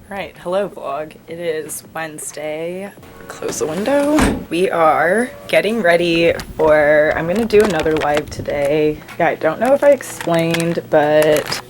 Right, hello vlog. It is Wednesday. Close the window. We are getting ready for, I'm gonna do another live today. Yeah, I don't know if I explained, but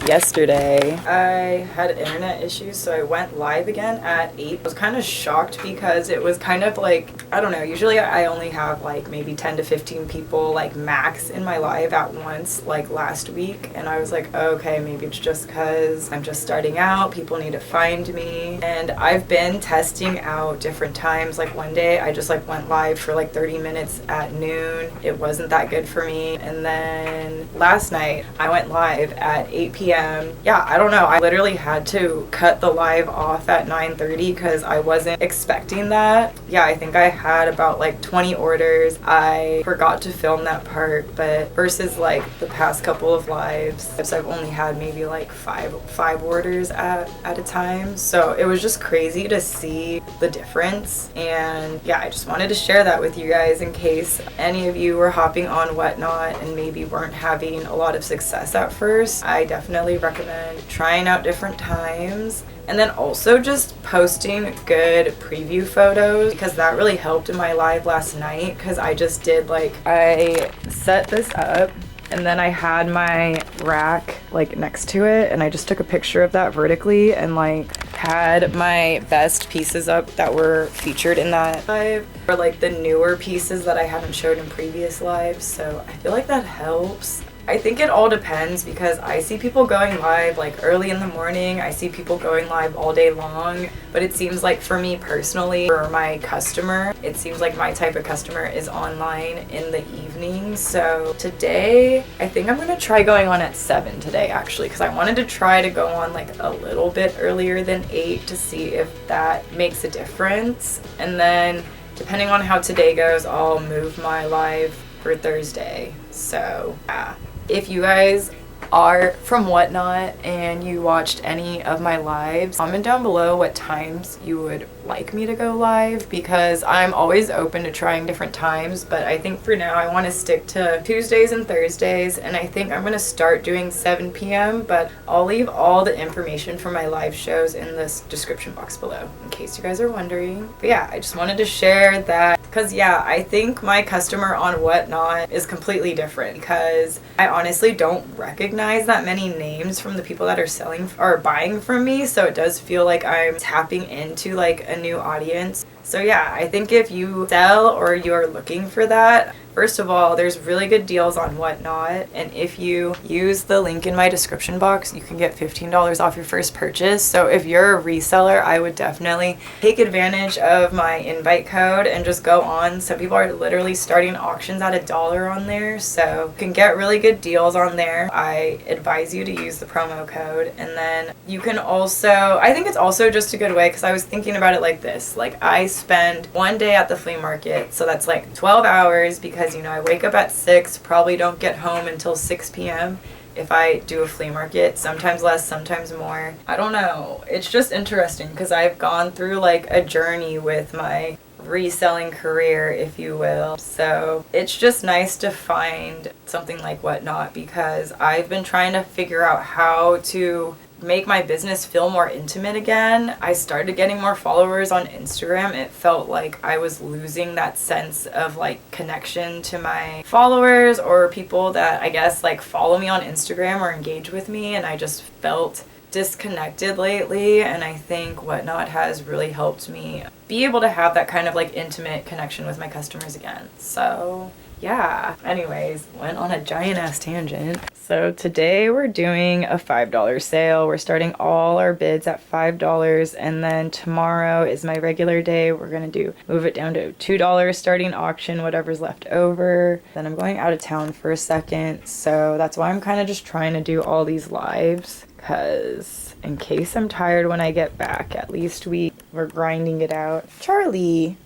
yesterday I had internet issues, so I went live again at 8. I was kind of shocked because it was kind of like, I don't know, usually I only have like maybe 10 to 15 people like max in my live at once, like last week, and I was like, okay, maybe it's just because I'm just starting out, people need to find me. And I've been testing out different times. Like one day I just like went live for like 30 minutes at noon. It wasn't that good for me. And then last night I went live at 8 p.m. Yeah, I don't know. I literally had to cut the live off at 9:30 because I wasn't expecting that. Yeah, I think I had about like 20 orders. I forgot to film that part, but versus like the past couple of lives, I've only had maybe like five orders at a time. So it was just crazy to see the difference. And yeah, I just wanted to share that with you guys in case any of you were hopping on Whatnot and maybe weren't having a lot of success at first. I definitely recommend trying out different times, and then also just posting good preview photos, because that really helped in my live last night. Because I just did like, I set this up and then I had my rack like next to it, and I just took a picture of that vertically and like had my best pieces up that were featured in that live, or like the newer pieces that I haven't showed in previous lives. So I feel like that helps. I think it all depends, because I see people going live like early in the morning, I see people going live all day long, but it seems like for me personally, for my customer, it seems like my type of customer is online in the evening. So today, I think I'm gonna try going on at 7 today actually, because I wanted to try to go on like a little bit earlier than 8 to see if that makes a difference. And then depending on how today goes, I'll move my live for Thursday. So yeah. If you guys are from Whatnot and you watched any of my lives, comment down below what times you would like me to go live, because I'm always open to trying different times, but I think for now I want to stick to Tuesdays and Thursdays, and I think I'm going to start doing 7 p.m., but I'll leave all the information for my live shows in this description box below in case you guys are wondering. But yeah, I just wanted to share that, because yeah, I think my customer on Whatnot is completely different, because I honestly don't recognize that many names from the people that are selling or buying from me, so it does feel like I'm tapping into like a new audience. So yeah, I think if you sell or you're looking for that, first of all, there's really good deals on Whatnot, and if you use the link in my description box, you can get $15 off your first purchase. So if you're a reseller, I would definitely take advantage of my invite code and just go on. Some people are literally starting auctions at $1 on there, so you can get really good deals on there. I advise you to use the promo code. And then you can also, I think it's also just a good way, because I was thinking about it like this, like I spend one day at the flea market, so that's like 12 hours, because you know, I wake up at 6, probably don't get home until 6 p.m. if I do a flea market, sometimes less, sometimes more. I don't know. It's just interesting because I've gone through like a journey with my reselling career, if you will. So it's just nice to find something like Whatnot, because I've been trying to figure out how to make my business feel more intimate again. I started getting more followers on Instagram. It felt like I was losing that sense of like connection to my followers, or people that I guess like follow me on Instagram or engage with me, and I just felt disconnected lately. And I think Whatnot has really helped me be able to have that kind of like intimate connection with my customers again. So yeah, anyways, went on a giant ass tangent. So today we're doing a $5 sale. We're starting all our bids at $5, and then tomorrow is my regular day. We're gonna move it down to $2 starting auction, whatever's left over. Then I'm going out of town for a second, so that's why I'm kind of just trying to do all these lives, because in case I'm tired when I get back, at least we're grinding it out. Charlie,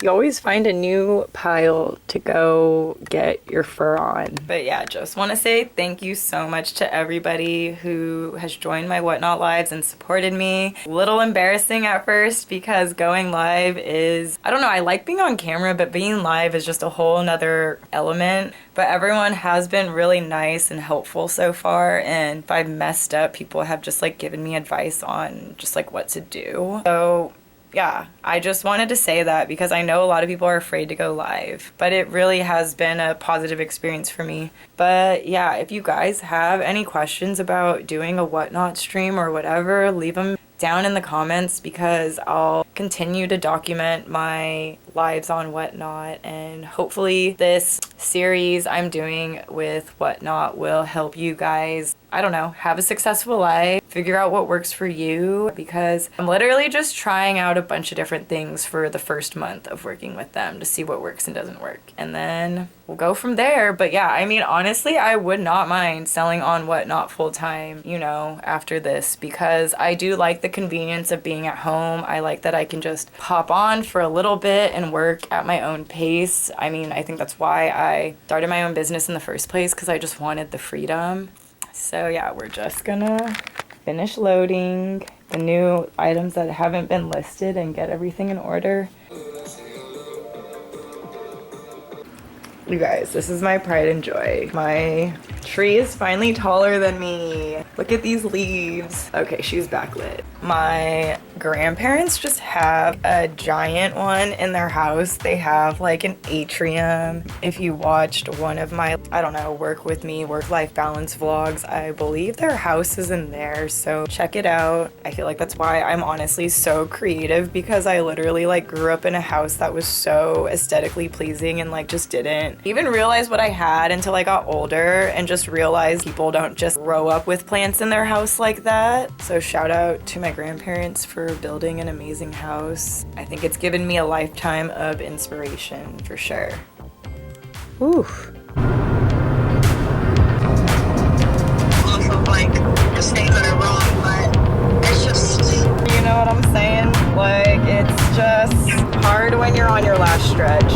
You always find a new pile to go get your fur on. But yeah, just want to say thank you so much to everybody who has joined my Whatnot lives and supported me. A little embarrassing at first because going live is, I don't know, I like being on camera, but being live is just a whole nother element. But everyone has been really nice and helpful so far, and if I've messed up, people have just like given me advice on just like what to do. So yeah, I just wanted to say that because I know a lot of people are afraid to go live, but it really has been a positive experience for me. But yeah, if you guys have any questions about doing a Whatnot stream or whatever, leave them down in the comments because I'll continue to document my lives on Whatnot, and hopefully this series I'm doing with Whatnot will help you guys, I don't know, have a successful life, figure out what works for you, because I'm literally just trying out a bunch of different things for the first month of working with them to see what works and doesn't work, and then we'll go from there. But yeah, I mean, honestly, I would not mind selling on Whatnot full time, you know, after this, because I do like the convenience of being at home. I like that I can just pop on for a little bit and work at my own pace. I mean, I think that's why I started my own business in the first place, because I just wanted the freedom. So yeah, we're just gonna finish loading the new items that haven't been listed and get everything in order. You guys, this is my pride and joy. My tree is finally taller than me. Look at these leaves. Okay, she's backlit. My grandparents just have a giant one in their house. They have like an atrium. If you watched one of my, I don't know, work with me, work-life balance vlogs, I believe their house is in there, so check it out. I feel like that's why I'm honestly so creative, because I literally like grew up in a house that was so aesthetically pleasing and like just didn't even realize what I had until I got older, and just realized people don't just grow up with plants in their house like that. So shout out to my grandparents for building an amazing house. I think it's given me a lifetime of inspiration for sure. Ooh. Off of like the things that are wrong, but it's just, you know what I'm saying? Like, it's just hard when you're on your last stretch.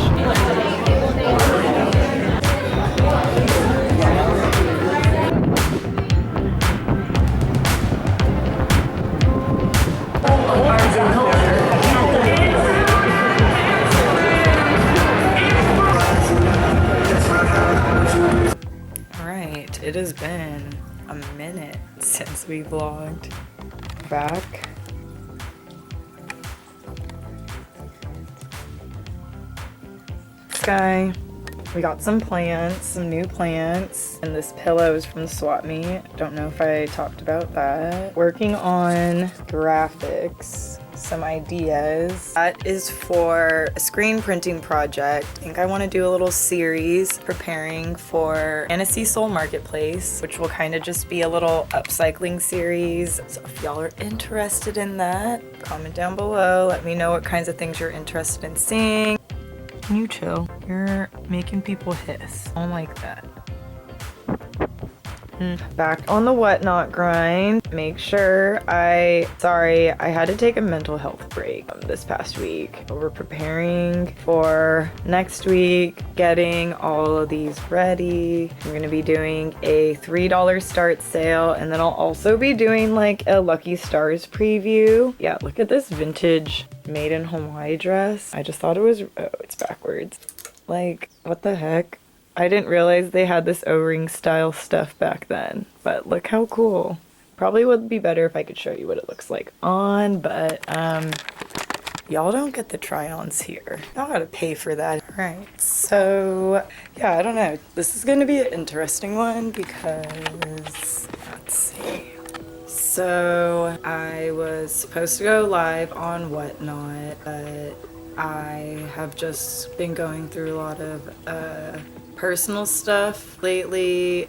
Alright, it has been a minute since we vlogged. Back. Sky. We got some plants, some new plants, and this pillow is from the swap meet. Don't know if I talked about that. Working on graphics, some ideas. That is for a screen printing project. I think I want to do a little series preparing for Fantasy Soul Marketplace, which will kind of just be a little upcycling series. So if y'all are interested in that, comment down below. Let me know what kinds of things you're interested in seeing. Can you chill? You're making people hiss. I don't like that. Back on the Whatnot grind. Make sure sorry, I had to take a mental health break this past week. We're preparing for next week, getting all of these ready. I'm gonna be doing a $3 start sale, and then I'll also be doing like a Lucky Stars preview. Yeah, look at this vintage made in Hawaii dress. I just thought it was, oh, it's backwards. Like, what the heck? I didn't realize they had this O-ring style stuff back then, but look how cool. Probably would be better if I could show you what it looks like on, but y'all don't get the try-ons here. Y'all gotta pay for that. All right, so yeah, I don't know. This is gonna be an interesting one because, let's see. So I was supposed to go live on Whatnot, but I have just been going through a lot of personal stuff lately,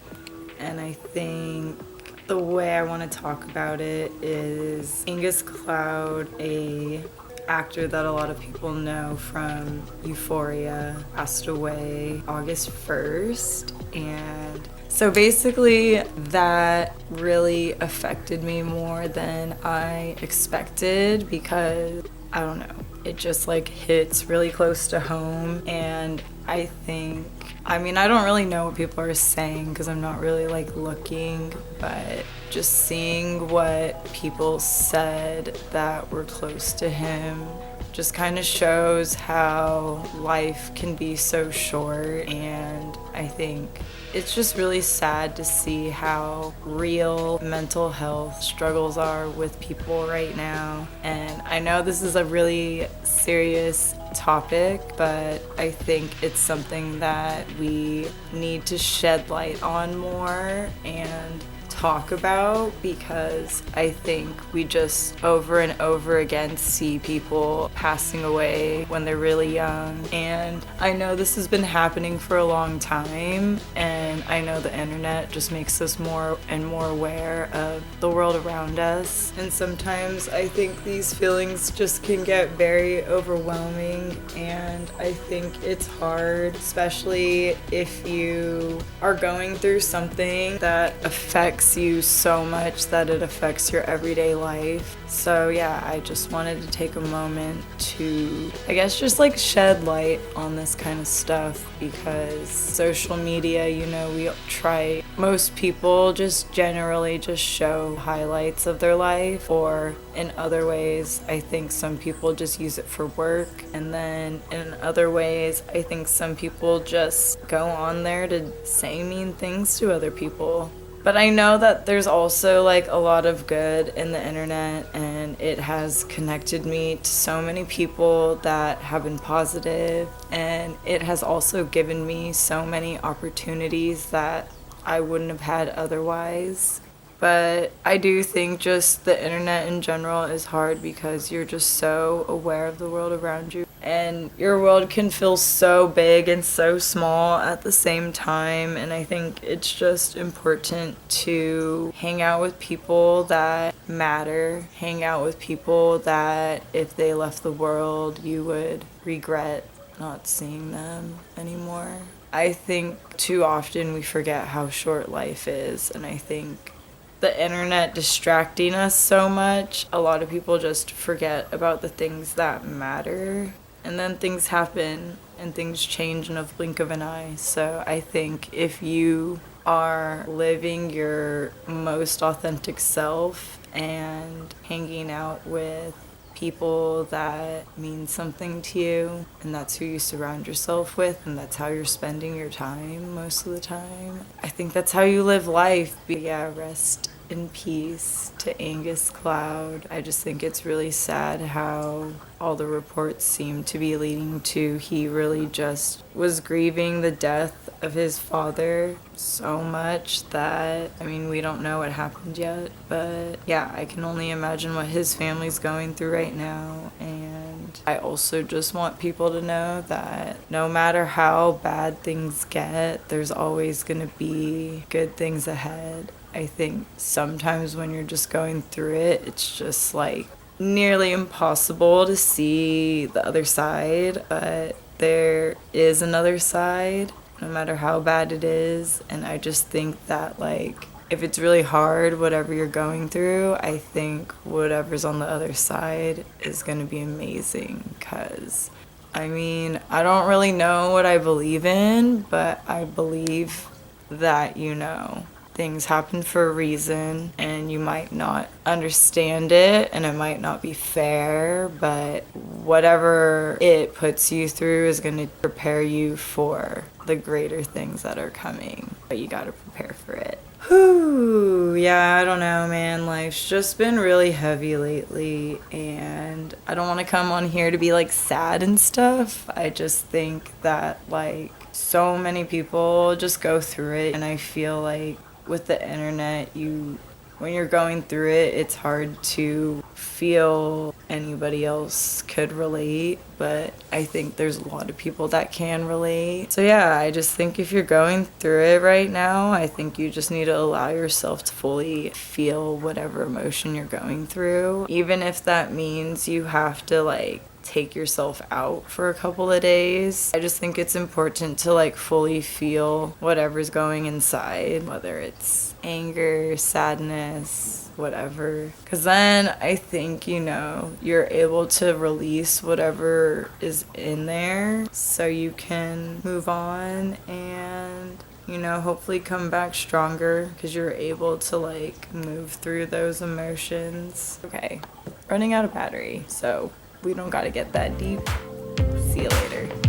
and I think the way I want to talk about it is Angus Cloud, a actor that a lot of people know from Euphoria, passed away August 1st, and so basically that really affected me more than I expected, because I don't know, it just like hits really close to home. And I think, I mean, I don't really know what people are saying because I'm not really like looking, but just seeing what people said that were close to him just kind of shows how life can be so short. And I think it's just really sad to see how real mental health struggles are with people right now. And I know this is a really serious topic, but I think it's something that we need to shed light on more and talk about, because I think we just over and over again see people passing away when they're really young. And I know this has been happening for a long time, and I know the internet just makes us more and more aware of the world around us. And sometimes I think these feelings just can get very overwhelming, and I think it's hard, especially if you are going through something that affects you so much that it affects your everyday life. So yeah, I just wanted to take a moment to, I guess, just like shed light on this kind of stuff, because social media, you know, most people just generally just show highlights of their life, or in other ways, I think some people just use it for work. And then in other ways, I think some people just go on there to say mean things to other people. But I know that there's also like a lot of good in the internet, and it has connected me to so many people that have been positive, and it has also given me so many opportunities that I wouldn't have had otherwise. But I do think just the internet in general is hard because you're just so aware of the world around you. And your world can feel so big and so small at the same time. And I think it's just important to hang out with people that matter. Hang out with people that if they left the world, you would regret not seeing them anymore. I think too often we forget how short life is. And I think the internet distracting us so much, a lot of people just forget about the things that matter. And then things happen and things change in a blink of an eye. So I think if you are living your most authentic self and hanging out with people that mean something to you, and that's who you surround yourself with, and that's how you're spending your time most of the time, I think that's how you live life. But yeah, rest in peace to Angus Cloud. I just think it's really sad how all the reports seem to be leading to he really just was grieving the death of his father so much that, I mean, we don't know what happened yet, but yeah, I can only imagine what his family's going through right now. And I also just want people to know that no matter how bad things get, there's always gonna be good things ahead. I think sometimes when you're just going through it, it's just like nearly impossible to see the other side, but there is another side, no matter how bad it is. And I just think that, like, if it's really hard, whatever you're going through, I think whatever's on the other side is going to be amazing. Because, I mean, I don't really know what I believe in, but I believe that, you know, things happen for a reason, and you might not understand it, and it might not be fair, but whatever it puts you through is going to prepare you for the greater things that are coming. But you got to prepare for it. Whew, yeah, I don't know, man. Life's just been really heavy lately, and I don't want to come on here to be like sad and stuff. I just think that like so many people just go through it, and I feel like with the internet, when you're going through it, it's hard to feel anybody else could relate, but I think there's a lot of people that can relate. So yeah, I just think if you're going through it right now, I think you just need to allow yourself to fully feel whatever emotion you're going through, even if that means you have to like take yourself out for a couple of days. I just think it's important to like fully feel whatever's going inside, whether it's anger, sadness, whatever. Because then I think, you know, you're able to release whatever is in there so you can move on and, you know, hopefully come back stronger because you're able to like move through those emotions. Okay, running out of battery, so we don't gotta get that deep. See you later.